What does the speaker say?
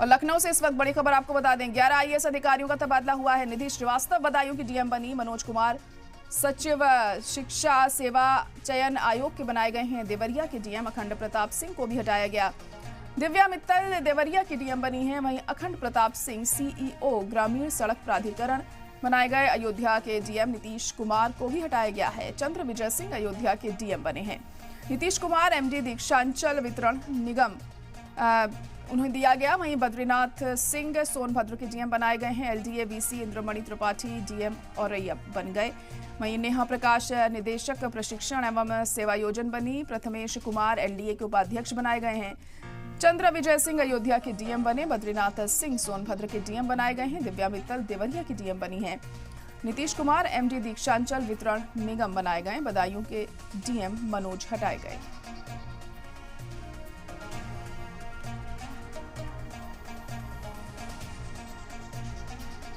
और लखनऊ से इस वक्त बड़ी खबर आपको बता दें, 11 आईएएस अधिकारियों का तबादला हुआ है। निधि श्रीवास्तव बदायूं की डीएम बनी। मनोज कुमार सचिव शिक्षा सेवा चयन आयोग के बनाए गए हैं। देवरिया के डीएम अखंड प्रताप सिंह को भी हटाया गया। दिव्या मित्तल देवरिया की डीएम बनी है। वहीं अखंड प्रताप सिंह सीईओ ग्रामीण सड़क प्राधिकरण बनाए गए। अयोध्या के डीएम नीतीश कुमार को भी हटाया गया है। चंद्र विजय सिंह अयोध्या के डीएम बने हैं। नीतीश कुमार एमडी दीक्षांचल वितरण निगम उन्हें दिया गया। वहीं बद्रीनाथ सिंह सोनभद्र के डीएम बनाए गए हैं। LDA VC Indramani Tripathi DM Auraiya बन गए। वहीं नेहा प्रकाश निदेशक प्रशिक्षण एवं सेवायोजन बनी। प्रथमेश कुमार एलडीए के उपाध्यक्ष बनाए गए हैं। चंद्र विजय सिंह अयोध्या के डीएम बने। बद्रीनाथ सिंह सोनभद्र के डीएम बनाए गए हैं। दिव्या मित्तल देवरिया की डीएम बनी है। नीतीश कुमार एमडी दीक्षांचल वितरण निगम बनाए गए। बदायूं के डीएम मनोज हटाए गए।